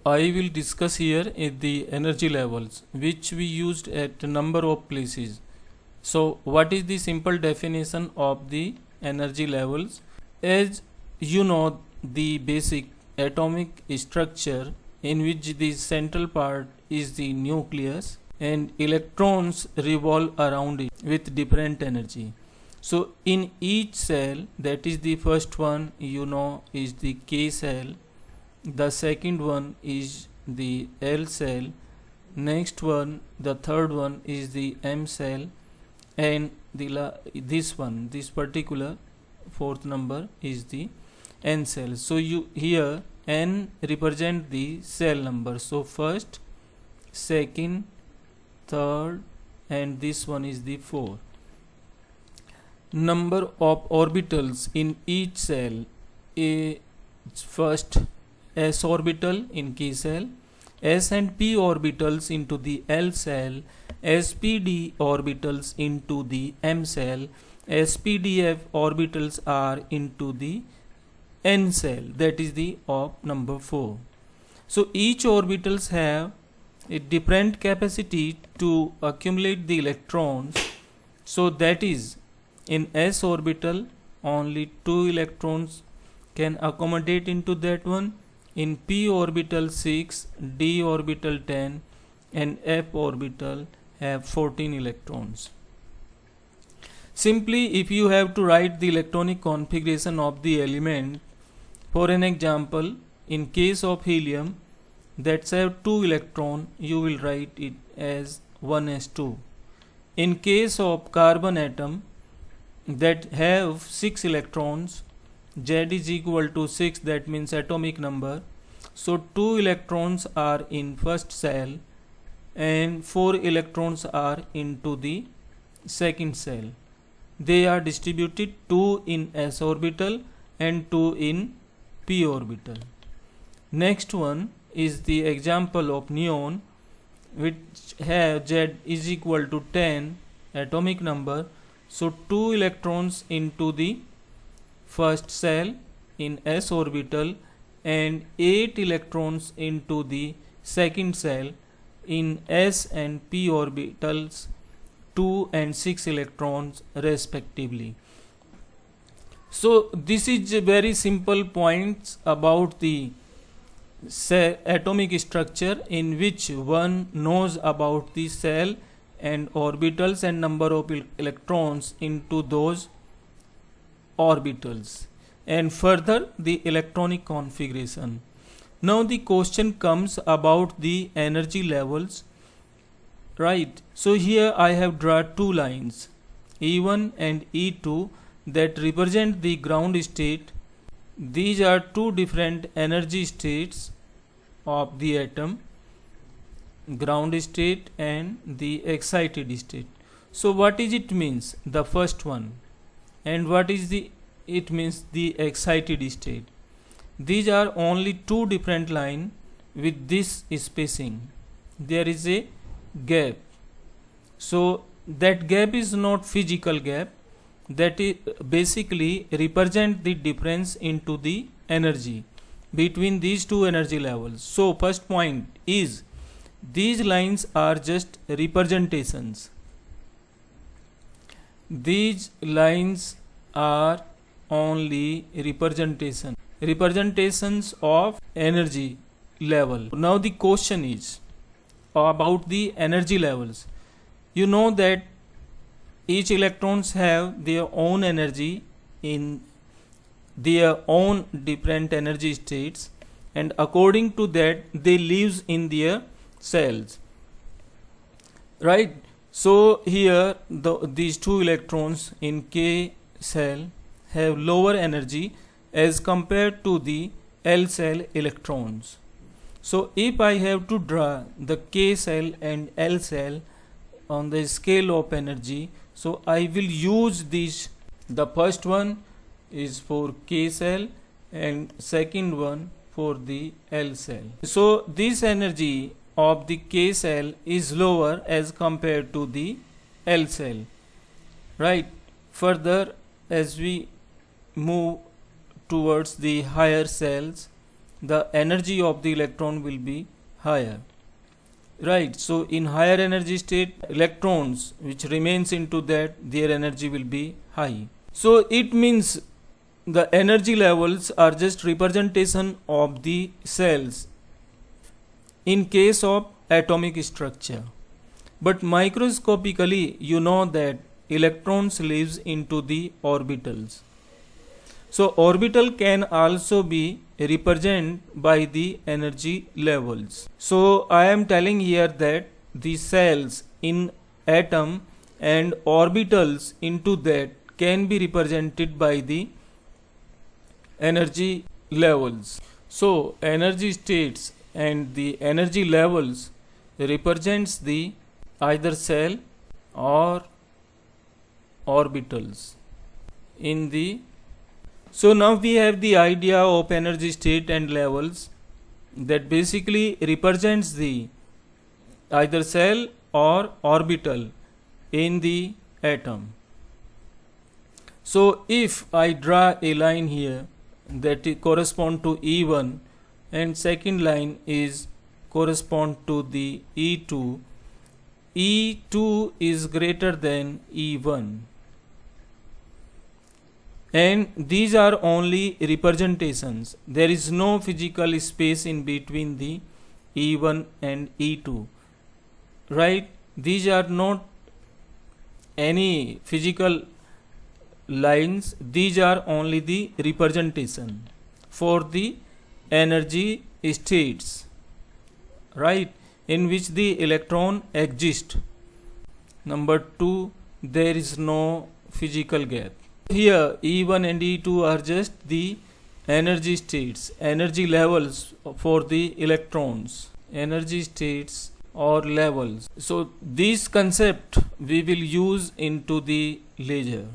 I will discuss here the energy levels which we used at a number of places. So what is the simple definition of the energy levels? As you know, the basic atomic structure in which the central part is the nucleus and electrons revolve around it with different energy. So in each cell, that is the first one is the K cell, the second one is the L cell, next one, the third one is the M cell, and this particular fourth number is the N cell. So here N represent the cell number. So first, second, third, and this one is the 4. Number of orbitals in each cell is first s orbital in K cell, s and p orbitals into the L cell, spd orbitals into the M cell, spdf orbitals are into the N cell, that is the of number 4. So each orbitals have a different capacity to accumulate the electrons. So that is, in s orbital only 2 electrons can accommodate into that one, in p orbital 6, d orbital 10, and f orbital have 14 electrons. Simply, if you have to write the electronic configuration of the element, for an example, in case of helium that have 2 electron, you will write it as 1s2. In case of carbon atom that have 6 electrons, Z is equal to 6, that means atomic number. So 2 electrons are in first cell and 4 electrons are into the second cell. They are distributed 2 in s orbital and 2 in p orbital. Next one is the example of neon, which have Z is equal to 10 atomic number. So 2 electrons into the first cell in s orbital and 8 electrons into the second cell in s and p orbitals, 2 and 6 electrons respectively. So this is a very simple points about the atomic structure in which one knows about the cell and orbitals and number of electrons into those orbitals, and further the electronic configuration. Now the question comes about the energy levels, right? So here I have drawn 2 lines, E1 and E2, that represent the ground state. These are 2 different energy states of the atom, ground state and the excited state. So what is it means, the first one, and what is it means the excited state? These are only 2 different lines with this spacing. There is a gap. So that gap is not physical gap, that is basically represent the difference into the energy between these 2 energy levels. So first point is, these lines are just representations. These lines are only representations of energy level. Now the question is about the energy levels. You know that each electrons have their own energy in their own different energy states, and according to that they lives in their cells, right? So here these 2 electrons in K cell have lower energy as compared to the L cell electrons. So if I have to draw the K cell and L cell on the scale of energy, so I will use this. The first one is for K cell and second one for the L cell. So this energy of the K cell is lower as compared to the L cell, right? Further, as we move towards the higher cells, the energy of the electron will be higher. Right, so in higher energy state, electrons which remains into that, their energy will be high. So it means the energy levels are just representation of the cells in case of atomic structure. But microscopically, you know that electrons lives into the orbitals. So orbital can also be represented by the energy levels. So I am telling here that the cells in atom and orbitals into that can be represented by the energy levels. So energy states and the energy levels represents the either cell or orbitals in the. So now we have the idea of energy state and levels that basically represents the either cell or orbital in the atom. So if I draw a line here that correspond to E1 and second line is correspond to the E2, E2 is greater than E1. And these are only representations. There is no physical space in between the E1 and E2. Right? These are not any physical lines. These are only the representation for the energy states. Right? In which the electron exists. Number 2, there is no physical gap. Here E1 and E2 are just the energy states, energy levels for the electrons, energy states or levels. So this concept we will use into the laser.